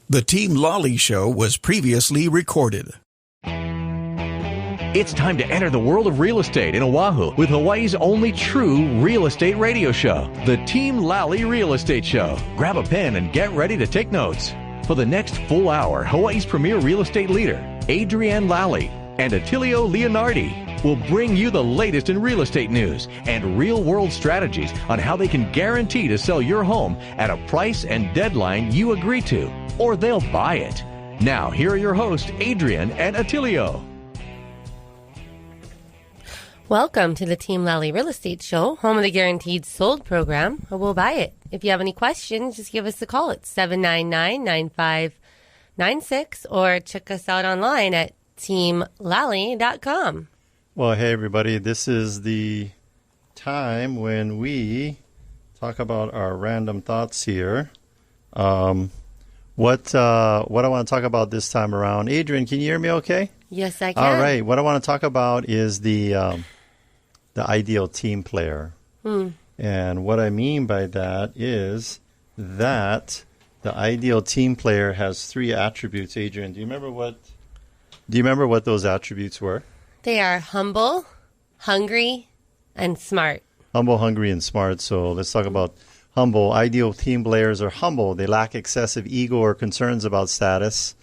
The Team Lally Show was previously recorded. It's time to enter the world of real estate in Oahu with Hawaii's only true real estate radio show, the Team Lally Real Estate Show. Grab a pen and get ready to take notes. For the next full hour, Hawaii's premier real estate leader, Adrienne Lally, and Attilio Leonardi will bring you the latest in real estate news and real-world strategies on how they can guarantee to sell your home at a price and deadline you agree to, or they'll buy it. Now, here are your hosts, Adrienne and Attilio. Welcome to the Team Lally Real Estate Show, home of the Guaranteed Sold program, or we'll buy it. If you have any questions, just give us a call at 799-9596 or check us out online at teamlally.com. Well, hey, everybody. This is the time when we talk about our random thoughts here. What I want to talk about this time around. Adrienne, can you hear me okay? Yes, I can. All right. What I want to talk about is the ideal team player. And what I mean by that is that the ideal team player has three attributes. Adrienne, do you remember what those attributes were? They are humble, hungry, and smart. Humble, hungry, and smart. So let's talk about humble. Ideal team players are humble. They lack excessive ego or concerns about status.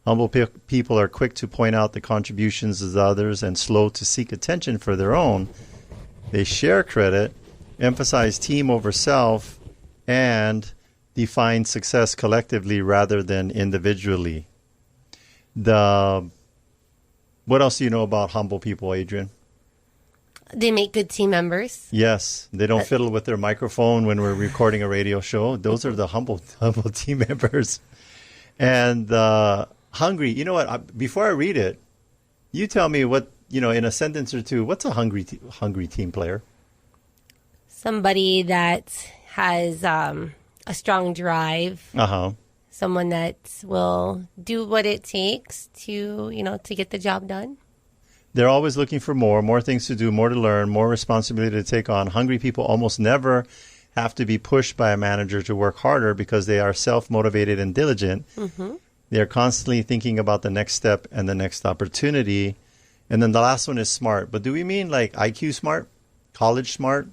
Humble people are quick to point out the contributions of others and slow to seek attention for their own. They share credit, emphasize team over self, and define success collectively rather than individually. What else do you know about humble people, Adrienne? They make good team members. Yes. They don't fiddle with their microphone when we're recording a radio show. Those are the humble team members. And hungry. You know what? Before I read it, you tell me what, in a sentence or two, what's a hungry team player? Somebody that has a strong drive. Uh-huh. Someone that will do what it takes to get the job done. They're always looking for more things to do, more to learn, more responsibility to take on. Hungry people almost never have to be pushed by a manager to work harder because they are self-motivated and diligent. Mm-hmm. They are constantly thinking about the next step and the next opportunity. And then the last one is smart. But do we mean like IQ smart? College smart?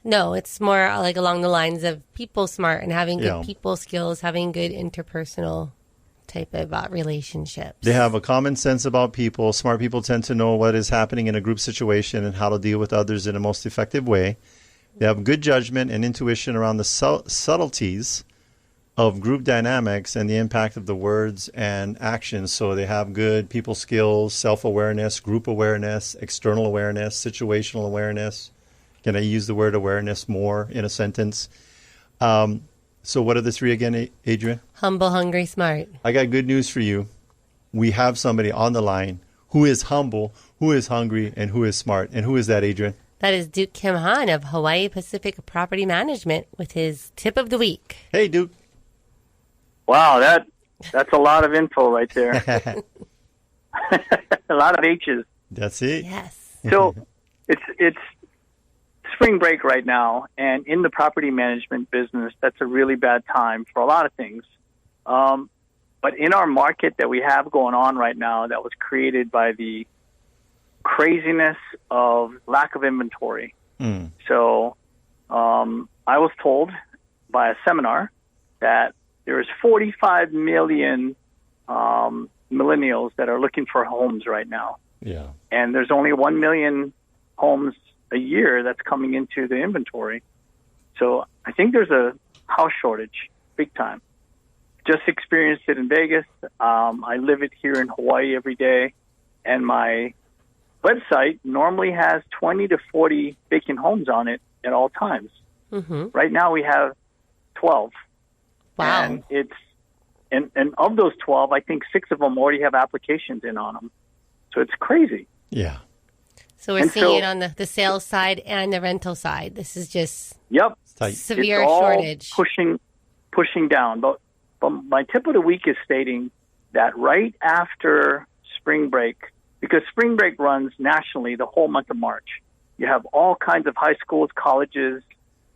No, it's more like along the lines of people smart and having good people skills, having good interpersonal type of relationships. They have a common sense about people. Smart people tend to know what is happening in a group situation and how to deal with others in a most effective way. They have good judgment and intuition around the subtleties of group dynamics and the impact of the words and actions. So they have good people skills, self-awareness, group awareness, external awareness, situational awareness. Can I use the word awareness more in a sentence? So what are the three again, Adrienne? Humble, hungry, smart. I got good news for you. We have somebody on the line who is humble, who is hungry, and who is smart. And who is that, Adrienne? That is Duke Kim Han of Hawaii Pacific Property Management with his tip of the week. Hey, Duke. Wow, that's a lot of info right there. A lot of H's. That's it. Yes. So it's spring break right now, and in the property management business, that's a really bad time for a lot of things. But in our market that we have going on right now that was created by the craziness of lack of inventory. So I was told by a seminar that there's 45 million millennials that are looking for homes right now. Yeah. And there's only 1 million homes a year that's coming into the inventory. So I think there's a house shortage, big time. Just experienced it in Vegas. I live it here in Hawaii every day. And my website normally has 20 to 40 vacant homes on it at all times. Mm-hmm. Right now we have 12. Wow. And and of those 12, I think 6 of them already have applications in on them. So it's crazy. Yeah. So we're seeing it on the sales side and the rental side. This is just severe it's all shortage. Pushing down. But my tip of the week is stating that right after spring break, because spring break runs nationally the whole month of March, you have all kinds of high schools, colleges,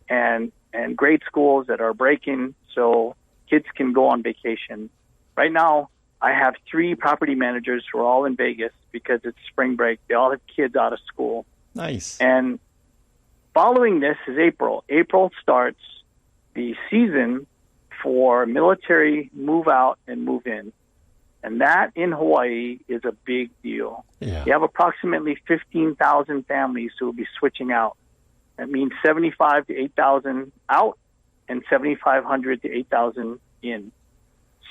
and grade schools that are breaking so kids can go on vacation. right now, I have 3 property managers who are all in Vegas because it's spring break. They all have kids out of school. Nice. And following this is April. April starts the season for military move out and move in. And that in Hawaii is a big deal. Yeah. You have approximately 15,000 families who will be switching out. That means 75 to 8,000 out and 7,500 to 8,000 in.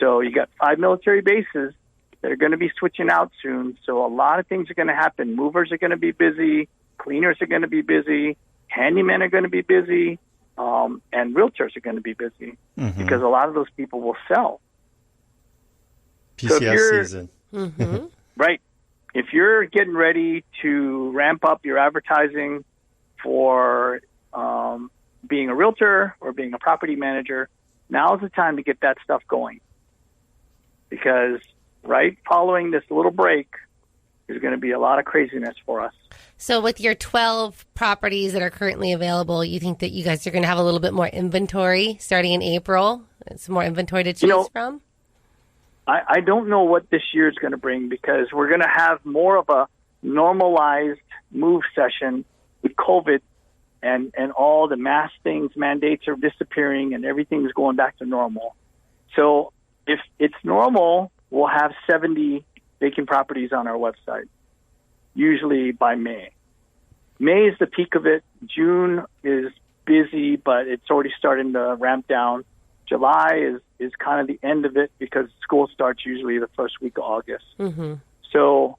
So you got 5 military bases that are going to be switching out soon. So a lot of things are going to happen. Movers are going to be busy. Cleaners are going to be busy. Handymen are going to be busy. And realtors are going to be busy because a lot of those people will sell. PCS season. Right. If you're getting ready to ramp up your advertising for being a realtor or being a property manager, now's the time to get that stuff going. Because right following this little break, there's going to be a lot of craziness for us. So with your 12 properties that are currently available, you think that you guys are going to have a little bit more inventory starting in April? Some more inventory to choose from? I don't know what this year is going to bring because we're going to have more of a normalized move session with COVID and all the mask things, mandates are disappearing and everything's going back to normal. So if it's normal, we'll have 70 vacant properties on our website, usually by May. May is the peak of it. June is busy, but it's already starting to ramp down. July is kind of the end of it because school starts usually the first week of August. So,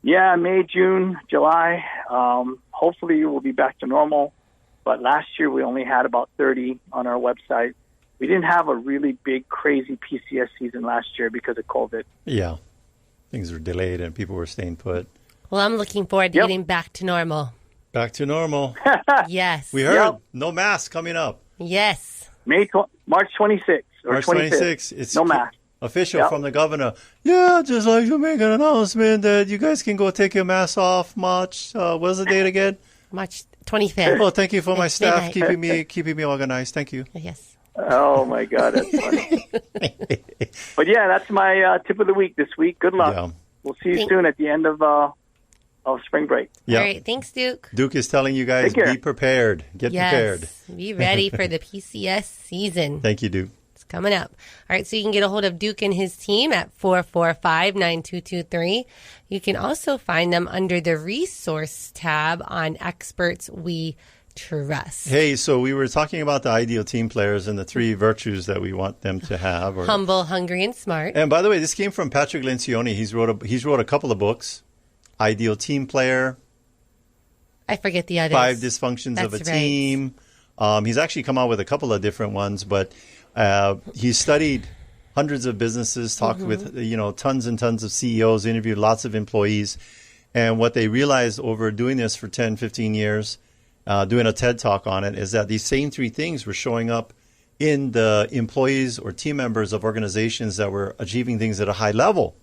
yeah, May, June, July, hopefully we'll be back to normal. But last year we only had about 30 on our website. We didn't have a really big, crazy PCS season last year because of COVID. Yeah. Things were delayed and people were staying put. Well, I'm looking forward to getting back to normal. Back to normal. Yes. We heard no mask coming up. Yes. March 26th or March 26th. It's no mask. Official from the governor. Yeah, just like to make an announcement that you guys can go take your mask off March. What's the date again? March 25th. Oh, thank you for my staff keeping me organized. Thank you. Yes. Oh, my God. That's funny. But, yeah, that's my tip of the week this week. Good luck. Yeah. We'll see you soon at the end of spring break. Yeah. All right. Thanks, Duke. Duke is telling you guys, be prepared. Get prepared. Be ready for the PCS season. Thank you, Duke. It's coming up. All right. So you can get a hold of Duke and his team at 445-9223. You can also find them under the resource tab on Experts We Trust. Hey, so we were talking about the ideal team players and the 3 virtues that we want them to have. Humble, hungry, and smart. And by the way, this came from Patrick Lencioni. He's wrote a couple of books. Ideal Team Player. I forget the others. 5 Dysfunctions of a Team. He's actually come out with a couple of different ones, but he's studied hundreds of businesses, talked with tons and tons of CEOs, interviewed lots of employees. And what they realized over doing this for 10, 15 years, doing a TED Talk on it, is that these same 3 things were showing up in the employees or team members of organizations that were achieving things at a high level.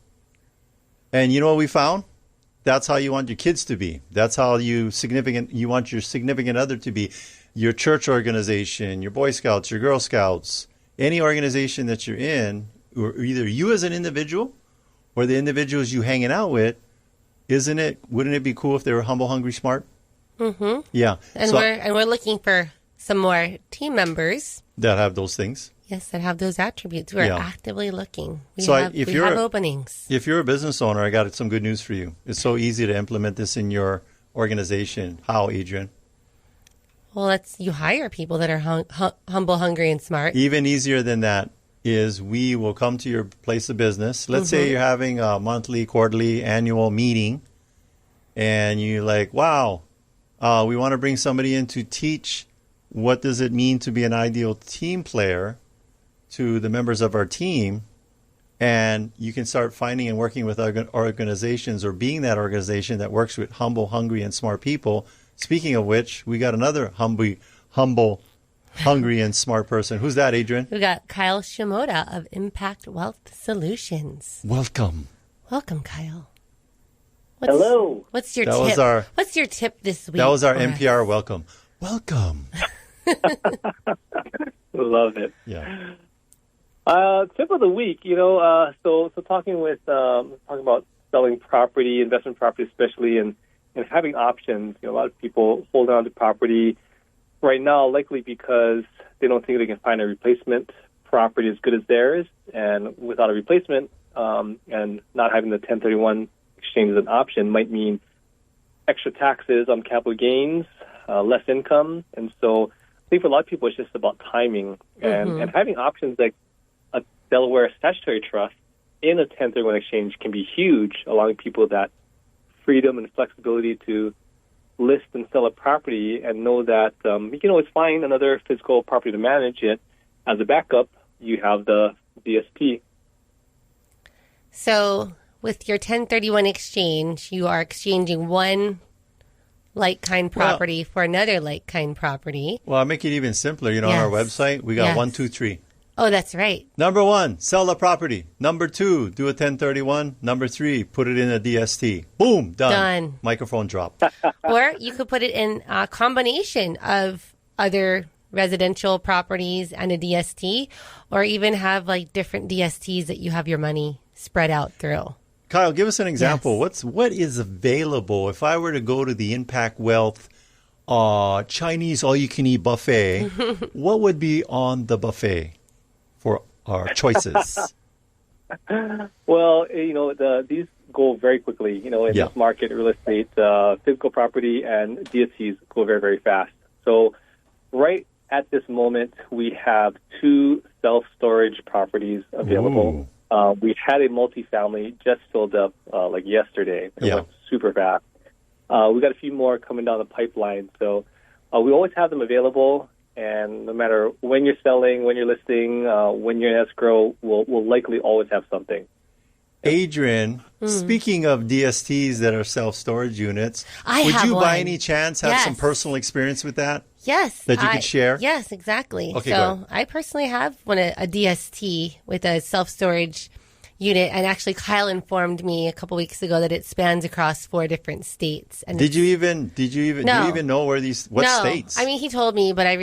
And you know what we found? That's how you want your kids to be. That's how you want your significant other to be. Your church organization, your Boy Scouts, your Girl Scouts, any organization that you're in, or either you as an individual or the individuals you hanging out with, wouldn't it be cool if they were humble, hungry, smart? Mm-hmm. Yeah. And we're looking for some more team members that have those things. Yes, that have those attributes. We're actively looking. We have openings. If you're a business owner, I got some good news for you. It's so easy to implement this in your organization. How, Adrian? Well, you hire people that are humble, hungry, and smart. Even easier than that is we will come to your place of business. Let's say you're having a monthly, quarterly, annual meeting, and you're like, wow, we want to bring somebody in to teach what does it mean to be an ideal team player to the members of our team, and you can start finding and working with organizations or being that organization that works with humble, hungry, and smart people. Speaking of which, we got another humble, hungry, and smart person. Who's that, Adrian? We got Kyle Shimoda of Impact Wealth Solutions. Welcome. Welcome, Kyle. Hello. What's your tip? What's your tip this week? That was our NPR welcome. Welcome. Love it. Yeah. Tip of the week, so talking about selling property, investment property especially, and having options. A lot of people hold on to property right now, likely because they don't think they can find a replacement property as good as theirs, and without a replacement, and not having the 1031 exchange as an option might mean extra taxes on capital gains, less income, and so I think for a lot of people it's just about timing and having options like a Delaware statutory trust in a 1031 exchange can be huge, allowing people that freedom and flexibility to list and sell a property and know that you can always find another physical property to manage it. As a backup, you have the DST. So with your 1031 exchange, you are exchanging one like-kind property for another like-kind property. Well, I'll make it even simpler. On our website, we got 1, 2, 3. Oh, that's right. Number 1, sell the property. Number 2, do a 1031. Number 3, put it in a DST. Boom, done. Microphone drop. Or you could put it in a combination of other residential properties and a DST, or even have like different DSTs that you have your money spread out through. Kyle, give us an example. Yes. What is available if I were to go to the Impact Wealth Chinese all-you-can-eat buffet? What would be on the buffet for our choices? Well, these go very quickly. In this market, real estate, physical property, and DSTs go very, very fast. So right at this moment, we have 2 self-storage properties available. We had a multifamily just filled up like yesterday. It went super fast. We got a few more coming down the pipeline. So we always have them available. And no matter when you're selling, when you're listing, when you're in escrow, we'll likely always have something. Adrian, speaking of DSTs that are self-storage units, would you by any chance have some personal experience with that? Yes. That you could share? Yes, exactly. Okay, so I personally have a DST with a self-storage unit, and actually Kyle informed me a couple weeks ago that it spans across 4 different states. And Did you even know where what states? I mean, he told me, but I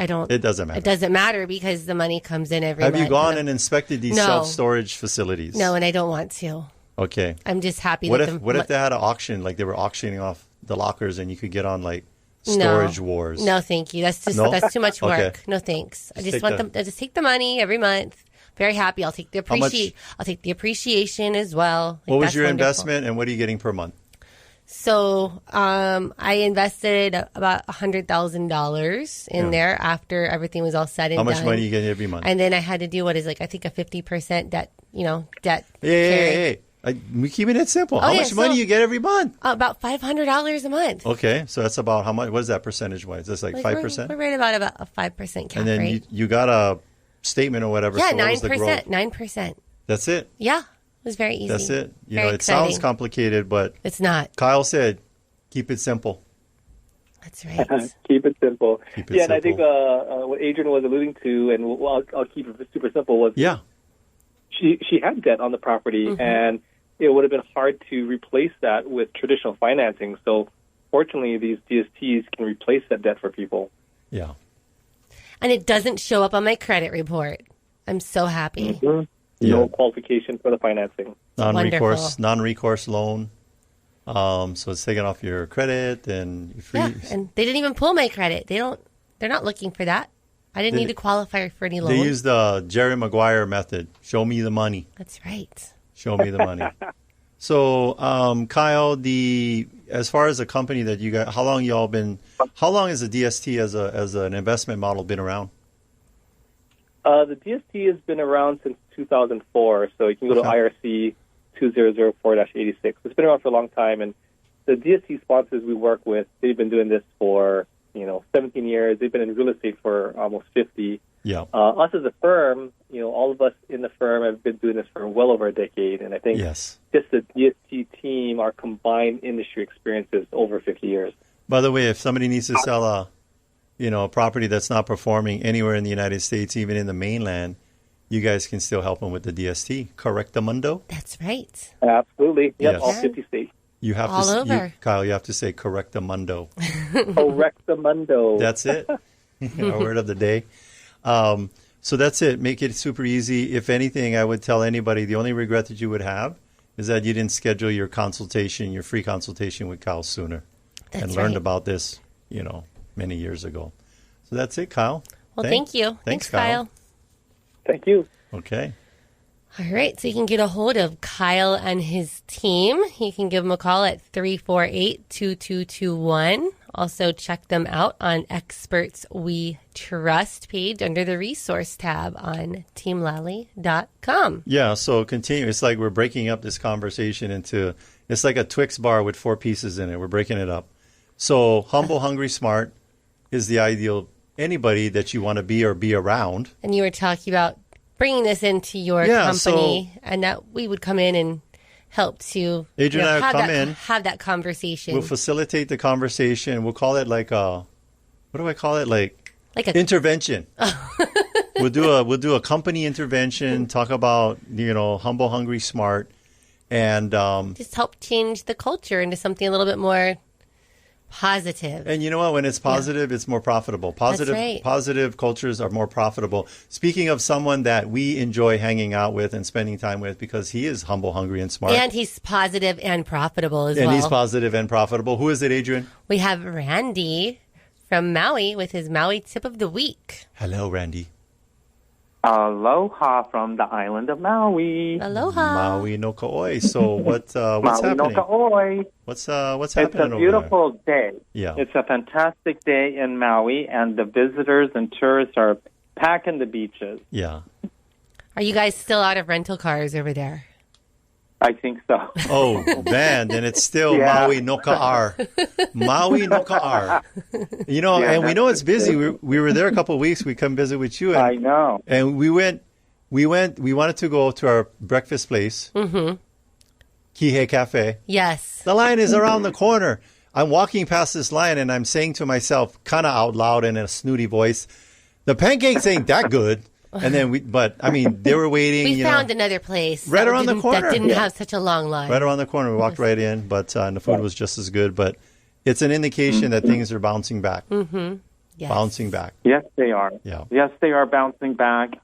don't. It doesn't matter. It doesn't matter because the money comes in every Have month. you gone and inspected these self-storage facilities? No, and I don't want to. Okay. I'm just happy. What if they had an auction, like they were auctioning off the lockers, and you could get on like storage wars? No, thank you. That's too much work. Okay. No, thanks. I just want them. I just take the money every month. Very happy. I'll take the appreciation as well. What was your investment, and what are you getting per month? So I invested about $100,000 in there after everything was all said and done. How much money you get every month? And then I had to do I think a 50% debt. Debt. Hey. We're keeping it simple. How much money you get every month? About $500 a month. Okay, so that's about how much? What is that percentage-wise? That's like 5%? We're right about a 5% cap And then rate. you got a statement or whatever. Yeah, so 9%. 9%. That's it? Yeah, it was very easy. That's it. Very it exciting. sounds complicated, but it's not. Kyle said, keep it simple. That's right. Keep it simple. Simple. And I think what Adrian was alluding to, and I'll keep it super simple, was she had debt on the property, and it would have been hard to replace that with traditional financing. So fortunately, these DSTs can replace that debt for people. Yeah. And it doesn't show up on my credit report. I'm so happy. No qualification for the financing. Non-recourse loan. So it's taken off your credit and you're free. Yeah, and they didn't even pull my credit. They're not looking for that. I didn't need to qualify for any loan. They used the Jerry Maguire method. Show me the money. That's right. Show me the money. So, Kyle, as far as the company that you got, how long has the DST as an investment model been around? The DST has been around since 2004, so you can go to IRC 2004-86. It's been around for a long time, and the DST sponsors we work with, they've been doing this for 17 years. They've been in real estate for almost 50. Yeah. Us as a firm, all of us in the firm have been doing this for well over a decade, and I think just the DST team, our combined industry experiences over 50 years. By the way, if somebody needs to sell a property that's not performing anywhere in the United States, even in the mainland, you guys can still help them with the DST. Correctamundo? That's right. Absolutely. Yep, Yes. all 50 states. You have all over. Kyle, you have to say Correctamundo. Correctamundo. That's it. Our word of the day. So that's it. Make it super easy. If anything, I would tell anybody the only regret that you would have is that you didn't schedule your consultation, your free consultation with Kyle sooner. That's and learned right. about this, many years ago. So that's it, Kyle. Well, thank you. Thanks, Kyle. Thank you. Okay. All right, so you can get a hold of Kyle and his team. You can give them a call at 348-2221. Also, check them out on Experts We Trust page under the resource tab on teamlally.com. Yeah, so continue. It's like we're breaking up this conversation into, it's like a Twix bar with 4 pieces in it. We're breaking it up. So humble, hungry, smart is the ideal anybody that you want to be or be around. And you were talking about bringing this into your company and that we would come in and help to Adrian and I will come in, have that conversation. We'll facilitate the conversation. We'll call it like what do I call it? Like a intervention. We'll do a company intervention, talk about, humble, hungry, smart, and just help change the culture into something a little bit more positive. And you know what? When it's positive, it's more profitable. Positive cultures are more profitable. Speaking of someone that we enjoy hanging out with and spending time with because he is humble, hungry, and smart. And he's positive and profitable as well. And he's positive and profitable. Who is it, Adrian? We have Randy from Maui with his Maui tip of the week. Hello, Randy. Aloha from the island of Maui. Aloha. Maui no Ka'oi. So what's Maui happening? no Ka'oi. What's happening It's a beautiful day. Yeah. It's a fantastic day in Maui, and the visitors and tourists are packing the beaches. Yeah. Are you guys still out of rental cars over there? I think so. Oh, man, then it's still Maui no Ka'ar. Maui no Ka'ar. And we know it's busy. We were there a couple of weeks. We come visit with you. And, I know. And we wanted to go to our breakfast place, Kihei Cafe. Yes. The line is around the corner. I'm walking past this line and I'm saying to myself, kind of out loud in a snooty voice, the pancakes ain't that good. And then they were waiting. We found another place right around the corner that didn't have such a long line. Right around the corner, we walked right in, and the food was just as good. But it's an indication that things are bouncing back. Mm-hmm. Yes. Bouncing back. Yes, they are. Yeah. Yes, they are bouncing back.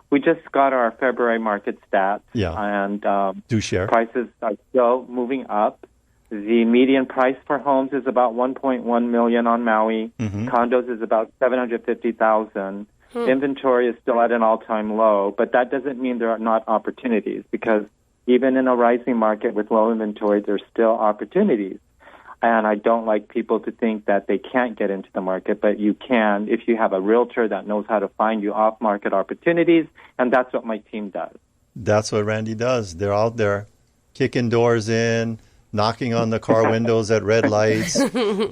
We just got our February market stats. Yeah. And do share. Prices are still moving up. The median price for homes is about $1.1 million on Maui. Mm-hmm. Condos is about $750,000. Inventory is still at an all-time low, but that doesn't mean there are not opportunities, because even in a rising market with low inventory, there's still opportunities. And I don't like people to think that they can't get into the market, but you can if you have a realtor that knows how to find you off-market opportunities, and that's what my team does. That's what Randy does. They're out there kicking doors in, knocking on the car windows at red lights.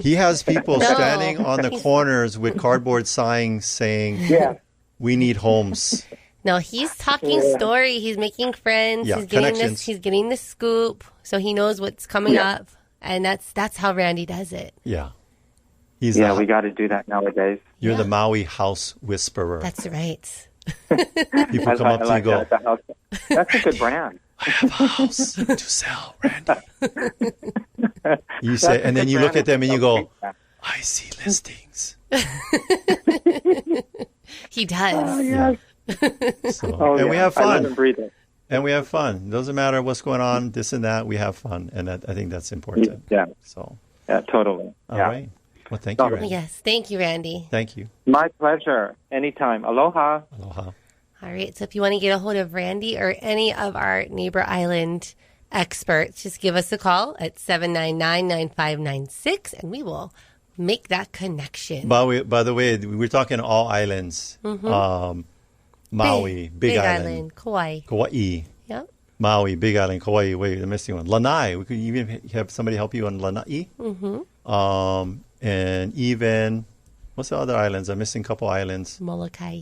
He has people standing on the corners with cardboard signs saying, we need homes. No, he's talking story. He's making friends. Yeah, He's getting the scoop, so he knows what's coming up. And that's how Randy does it. Yeah. We got to do that nowadays. You're the Maui house whisperer. That's right. People come up to you and go, that's a good brand. I have a house to sell, Randy. You say, and then you look at them and you go, I see listings. He does. Yes. And we have fun. I live and breathe it. And we have fun. It doesn't matter what's going on, this and that. We have fun, and I think that's important. Yeah. So. Yeah, totally. All right. Well, thank you, Randy. Yes, thank you, Randy. Thank you. My pleasure. Anytime. Aloha. Aloha. All right. So if you want to get a hold of Randy or any of our neighbor island experts, just give us a call at 799-9596, and we will make that connection. By the way, we're talking all islands. Maui, Big Island. Kauai. Yep. Maui, Big Island, Kauai. Wait, the missing one. Lanai. We could even have somebody help you on Lanai. Mm-hmm. And even, what's the other islands? I'm missing a couple islands. Molokai.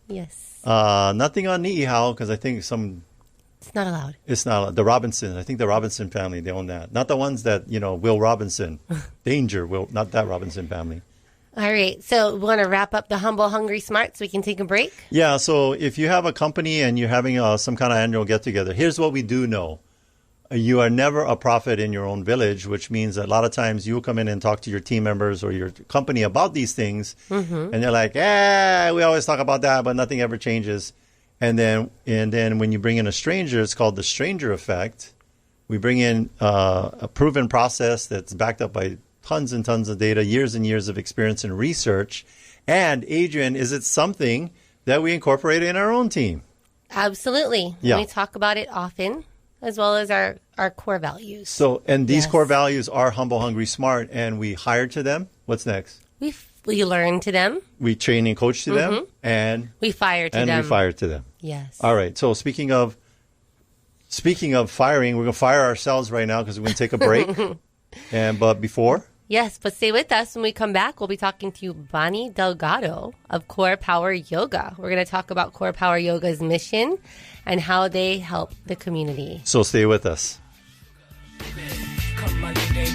Yes. Nothing on Niihau, because I think It's not allowed. It's not. The Robinson. I think the Robinson family, they own that. Not the ones that, Will Robinson. Not that Robinson family. All right. So we want to wrap up the Humble, Hungry, Smart so we can take a break? Yeah. So if you have a company and you're having some kind of annual get-together, here's what we do know. you are never a prophet in your own village, which means that a lot of times you'll come in and talk to your team members or your company about these things, and they're like, we always talk about that, but nothing ever changes. And then when you bring in a stranger, it's called the stranger effect. We bring in a proven process that's backed up by tons and tons of data, years and years of experience and research. And Adrian, is it something that we incorporate in our own team? Absolutely. Yeah. We talk about it often, as well as our core values. So, and these core values are humble, hungry, smart, and we hire to them. What's next? We learn to them. We train and coach to them, and we fire to them. And we fire to them. Yes. All right. So speaking of firing, we're going to fire ourselves right now because we're going to take a break. But before? Yes, but stay with us. When we come back, we'll be talking to Bonnie Delgado of CorePower Yoga. We're going to talk about CorePower Yoga's mission and how they help the community. So stay with us. Come my lady,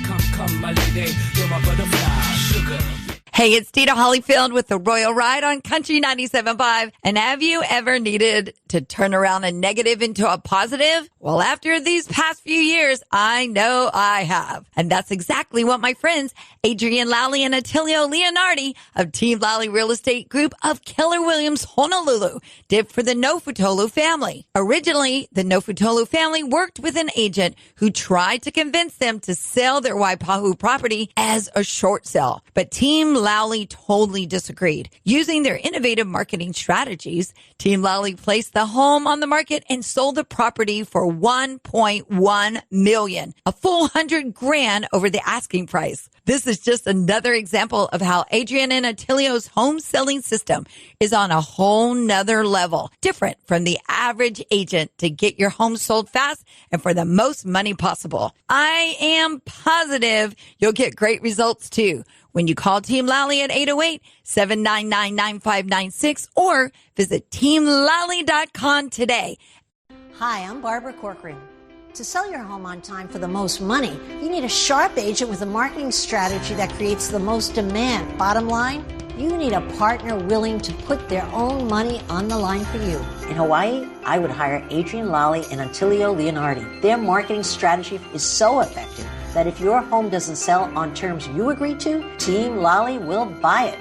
you're my butterfly, sugar. Hey, it's Dita Hollyfield with the Royal Ride on Country 97.5. And have you ever needed to turn around a negative into a positive? Well, after these past few years, I know I have. And that's exactly what my friends Adrian Lally and Attilio Leonardi of Team Lally Real Estate Group of Keller Williams Honolulu did for the Nofutolu family. Originally, the Nofutolu family worked with an agent who tried to convince them to sell their Waipahu property as a short sale. But Team Lally totally disagreed. Using their innovative marketing strategies, Team Lally placed the home on the market and sold the property for $1.1 million, a full $100,000 over the asking price. This is just another example of how Adrian and Attilio's home selling system is on a whole nother level, different from the average agent to get your home sold fast and for the most money possible. I am positive you'll get great results too when you call Team Lally at 808-799-9596 or visit teamlally.com today. Hi, I'm Barbara Corcoran. To sell your home on time for the most money, you need a sharp agent with a marketing strategy that creates the most demand. Bottom line, you need a partner willing to put their own money on the line for you. In Hawaii, I would hire Adrian Lally and Attilio Leonardi. Their marketing strategy is so effective that if your home doesn't sell on terms you agree to, Team Lally will buy it.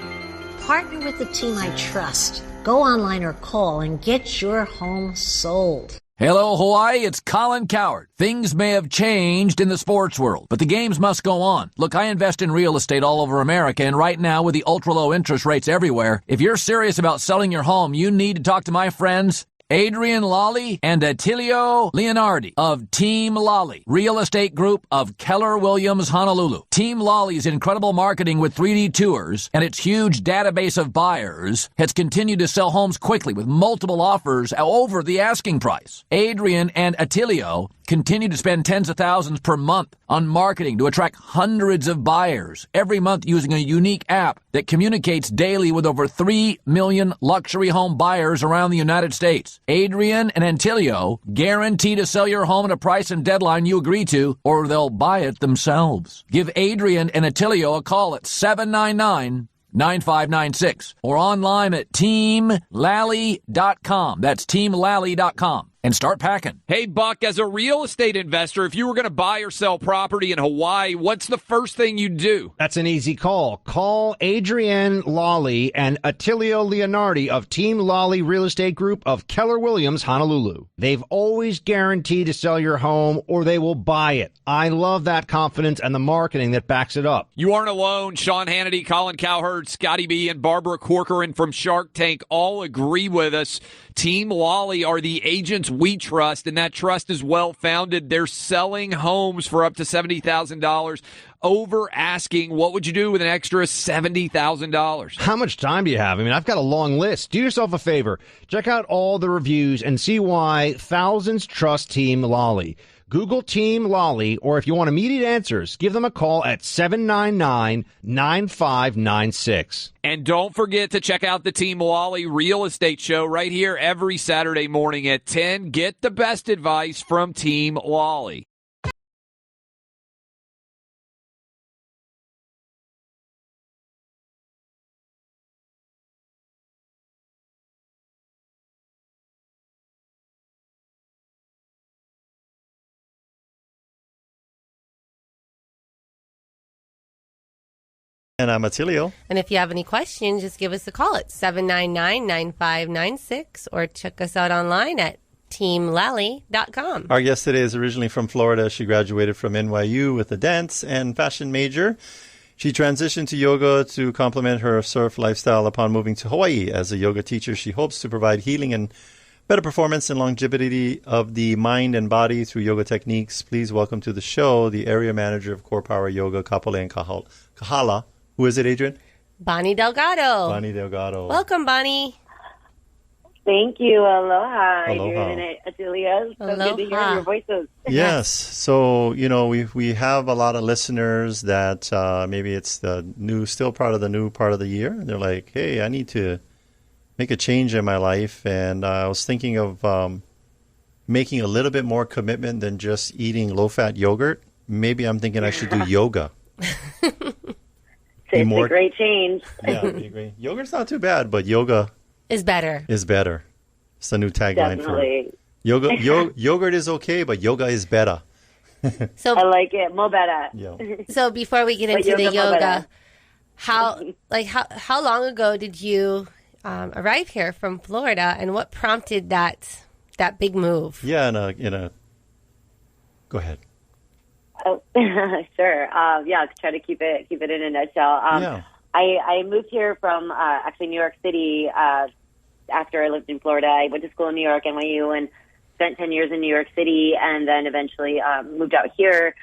Partner with the team I trust. Go online or call and get your home sold. Hello, Hawaii. It's Colin Coward. Things may have changed in the sports world, but the games must go on. Look, I invest in real estate all over America, and right now with the ultra-low interest rates everywhere, if you're serious about selling your home, you need to talk to my friends Adrian Lally and Attilio Leonardi of Team Lally, Real Estate Group of Keller Williams Honolulu. Team Lally's incredible marketing with 3D tours and its huge database of buyers has continued to sell homes quickly with multiple offers over the asking price. Adrian and Attilio continue to spend tens of thousands per month on marketing to attract hundreds of buyers every month using a unique app that communicates daily with over 3 million luxury home buyers around the United States. Adrian and Attilio guarantee to sell your home at a price and deadline you agree to, or they'll buy it themselves. Give Adrian and Attilio a call at 799-9596 or online at teamlally.com. That's teamlally.com. And start packing. Hey, Buck, as a real estate investor, if you were going to buy or sell property in Hawaii, what's the first thing you'd do? That's an easy call. Call Adrian Lally and Attilio Leonardi of Team Lally Real Estate Group of Keller Williams, Honolulu. They've always guaranteed to sell your home or they will buy it. I love that confidence and the marketing that backs it up. You aren't alone. Sean Hannity, Colin Cowherd, Scotty B, and Barbara Corcoran from Shark Tank all agree with us. Team Lally are the agents we trust, and that trust is well-founded. They're selling homes for up to $70,000 over asking. What would you do with an extra $70,000? How much time do you have? I mean, I've got a long list. Do yourself a favor. Check out all the reviews and see why thousands trust Team Lally. Google Team Lally, or if you want immediate answers, give them a call at 799-9596. And don't forget to check out the Team Lally Real Estate Show right here every Saturday morning at 10. Get the best advice from Team Lally. And I'm Attilio. And if you have any questions, just give us a call at 799-9596 or check us out online at teamlally.com. Our guest today is originally from Florida. She graduated from NYU with a dance and fashion major. She transitioned to yoga to complement her surf lifestyle upon moving to Hawaii. As a yoga teacher, she hopes to provide healing and better performance and longevity of the mind and body through yoga techniques. Please welcome to the show the area manager of CorePower Yoga, Kapolei and Kahala. Who is it, Adrian? Bonnie Delgado. Bonnie Delgado. Welcome, Bonnie. Thank you. Aloha. Aloha. Adrian and Attilio. So Aloha. good to hear your voices. Yes. So, we have a lot of listeners that maybe it's the still part of the new part of the year. They're like, hey, I need to make a change in my life. And I was thinking of making a little bit more commitment than just eating low-fat yogurt. Maybe I'm thinking I should do yoga. It's a great change. Yeah, I agree. Yogurt's not too bad, but yoga is better. It's the new tagline Definitely. for yoga. Yogurt is okay, but yoga is better. So I like it. Mo better. Yeah. So before we get into the yoga, how long ago did you arrive here from Florida, and what prompted that big move? Yeah, go ahead. Oh, sure. I'll try to keep it in a nutshell. I moved here from actually New York City after I lived in Florida. I went to school in New York, NYU, and spent 10 years in New York City, and then eventually moved out here,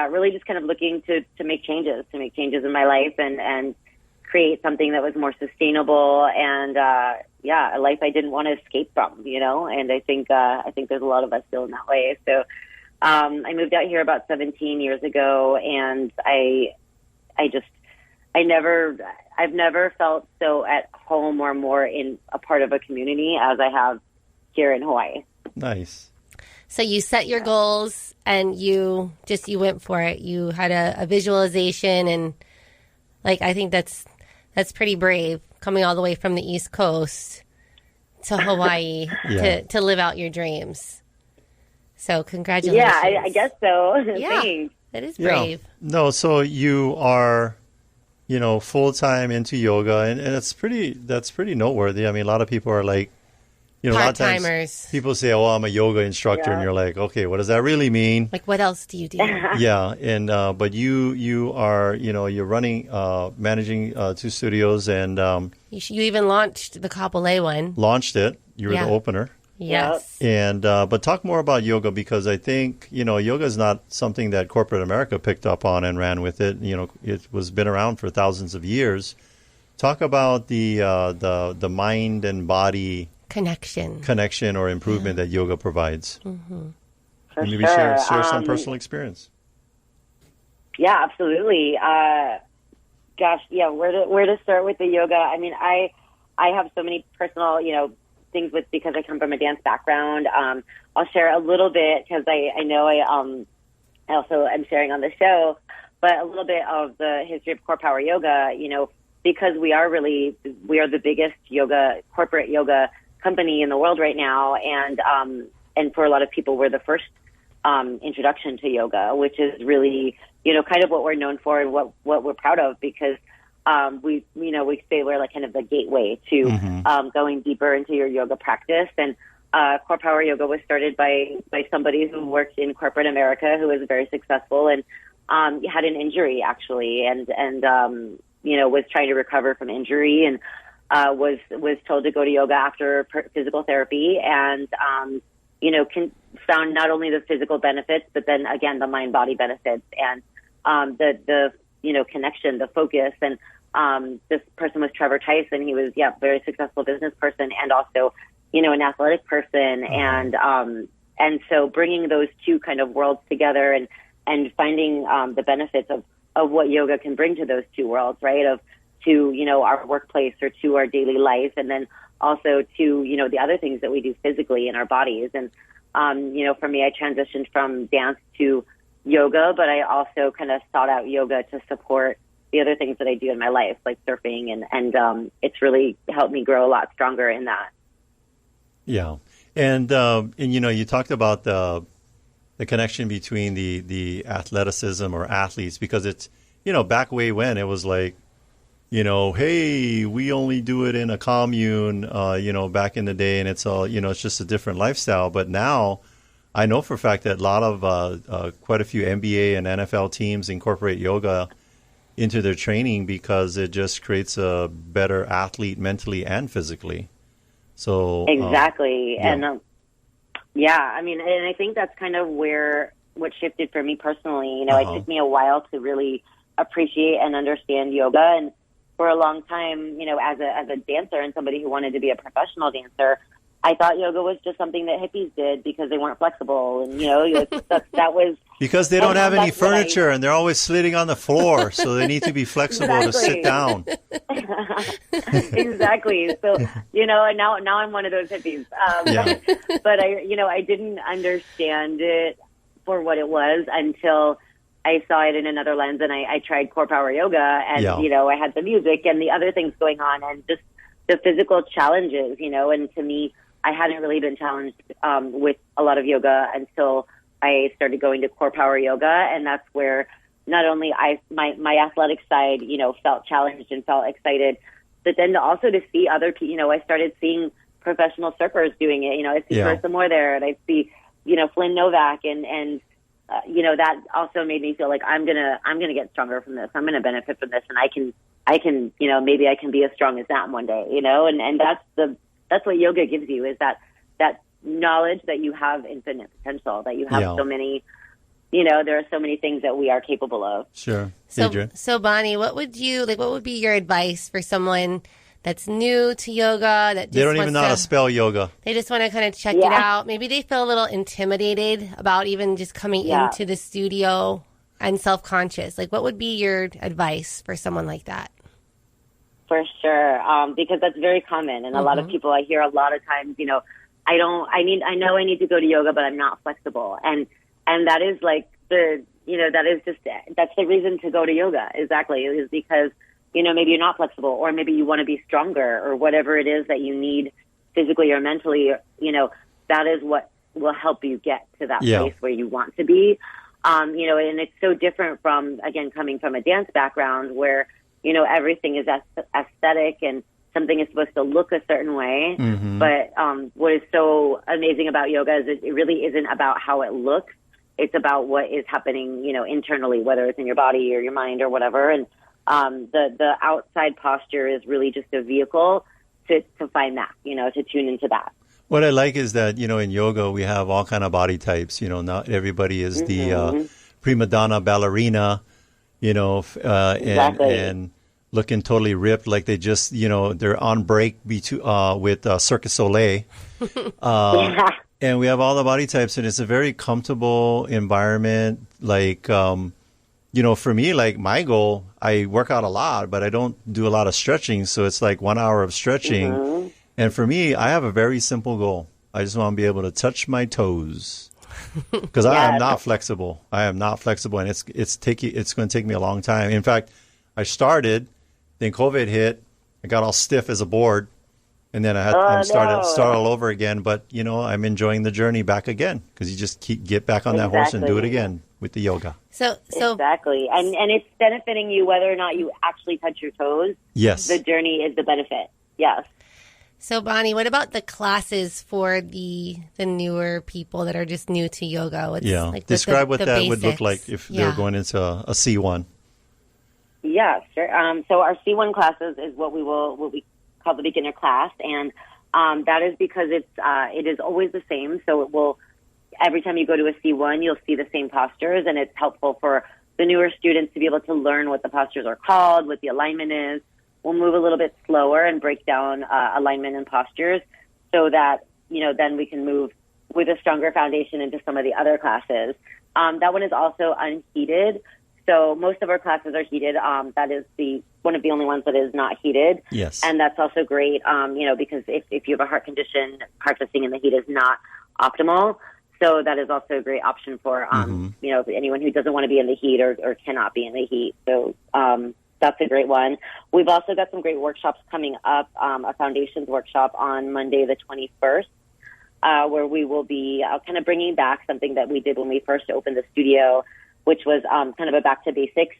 really just kind of looking to make changes in my life and create something that was more sustainable and, a life I didn't want to escape from, and I think there's a lot of us feeling that way. So, I moved out here about 17 years ago, and I've never felt so at home or more in a part of a community as I have here in Hawaii. Nice. So you set your goals and you went for it. You had a visualization, and I think that's pretty brave, coming all the way from the East Coast to Hawaii to live out your dreams. So congratulations. Yeah, I guess so. Yeah, Thanks. that is brave. Yeah. No, so you are, full-time into yoga, and that's pretty noteworthy. I mean, a lot of people are like, a lot of times people say, oh, I'm a yoga instructor, and you're like, okay, what does that really mean? Like, what else do you do? Yeah, and but you are, you're running, managing 2 studios, and you even launched the Kapolei one. Launched it. You were the opener. Yes. And but talk more about yoga, because I think, yoga is not something that corporate America picked up on and ran with it. It was been around for thousands of years. Talk about the mind and body connection or improvement that yoga provides. Mm-hmm. And maybe share some personal experience. Yeah, absolutely. Where to start with the yoga? I mean, I have so many personal, things because I come from a dance background. I'll share a little bit because I know I also am sharing on the show, but a little bit of the history of CorePower Yoga, because we are the biggest corporate yoga company in the world right now. And for a lot of people, we're the first introduction to yoga, which is really, kind of what we're known for and what we're proud of, because we say we're like kind of the gateway to going deeper into your yoga practice. And CorePower Yoga was started by somebody who worked in corporate America, who was very successful and had an injury actually, and was trying to recover from injury, and was told to go to yoga after physical therapy, and found not only the physical benefits, but then again the mind body benefits and the connection, the focus. And this person was Trevor Tyson. He was very successful business person and also an athletic person. And so bringing those two kind of worlds together and finding the benefits of what yoga can bring to those two worlds, right? To our workplace or to our daily life, and then also to the other things that we do physically in our bodies. And for me, I transitioned from dance to yoga, but I also kind of sought out yoga to support the other things that I do in my life, like surfing, and it's really helped me grow a lot stronger in that. Yeah, and you talked about the connection between the athleticism or athletes, because it's back way when it was like hey, we only do it in a commune, back in the day, and it's all, it's just a different lifestyle. But now I know for a fact that a lot of quite a few NBA and NFL teams incorporate yoga into their training because it just creates a better athlete mentally and physically. So exactly. Yeah. And and I think that's kind of what shifted for me personally. It took me a while to really appreciate and understand yoga. And for a long time, as a dancer and somebody who wanted to be a professional dancer, I thought yoga was just something that hippies did because they weren't flexible. And, that was... Because they don't have any furniture and they're always sitting on the floor, so they need to be flexible to sit down. Exactly. So, and now I'm one of those hippies. But I didn't understand it for what it was until I saw it in another lens, and I tried CorePower yoga, and I had the music and the other things going on, and just the physical challenges, and to me, I hadn't really been challenged with a lot of yoga until I started going to CorePower yoga, and that's where not only my athletic side, felt challenged and felt excited, but then also to see other people, I started seeing professional surfers doing it. I'd see Carissa Moore there, and I'd see, Flynn Novak, and that also made me feel like I'm gonna get stronger from this. I'm gonna benefit from this, and I can, maybe I can be as strong as that one day, and that's what yoga gives you, is that knowledge that you have infinite potential, that you have so many, there are so many things that we are capable of. Sure. So Bonnie, what would be your advice for someone that's new to yoga, that just they don't even know how to spell yoga? They just want to kind of check it out. Maybe they feel a little intimidated about even just coming into the studio and self-conscious. Like, what would be your advice for someone like that? For sure, because that's very common, and a lot of people I hear a lot of times, I know I need to go to yoga, but I'm not flexible, and that is like that's the reason to go to yoga. Exactly, is because maybe you're not flexible, or maybe you want to be stronger, or whatever it is that you need physically or mentally. That is what will help you get to that place where you want to be. And it's so different from, again, coming from a dance background where everything is aesthetic and something is supposed to look a certain way. But what is so amazing about yoga is it really isn't about how it looks. It's about what is happening, internally, whether it's in your body or your mind or whatever. And the outside posture is really just a vehicle to find that, to tune into that. What I like is that, in yoga, we have all kind of body types. Not everybody is the prima donna ballerina, and looking totally ripped, like they just, they're on break with Cirque du Soleil. And we have all the body types, and it's a very comfortable environment. Like, for me, like my goal, I work out a lot, but I don't do a lot of stretching. So it's like 1 hour of stretching. And for me, I have a very simple goal. I just want to be able to touch my toes. Because I am not flexible. And it's going to take me a long time. In fact, I started, then COVID hit. I got all stiff as a board, and then I start all over again. But I'm enjoying the journey back again, because you just get back on that horse and do it again with the yoga. So exactly, and it's benefiting you whether or not you actually touch your toes. Yes, the journey is the benefit. Yes. So, Bonnie, what about the classes for the newer people that are just new to yoga? Describe what that would look like if they're going into a C1. Yeah, sure. So our C1 classes is what we call the beginner class, and that is because it is always the same. So it will, every time you go to a C1, you'll see the same postures, and it's helpful for the newer students to be able to learn what the postures are called, what the alignment is. We'll move a little bit slower and break down alignment and postures so that, then we can move with a stronger foundation into some of the other classes. That one is also unheated. So most of our classes are heated. That is one of the only ones that is not heated. Yes. And that's also great, because if you have a heart condition, practicing in the heat is not optimal. So that is also a great option for, anyone who doesn't want to be in the heat or cannot be in the heat. So, that's a great one. We've also got some great workshops coming up, a foundations workshop on Monday the 21st, where we will be kind of bringing back something that we did when we first opened the studio, which was kind of a back to basics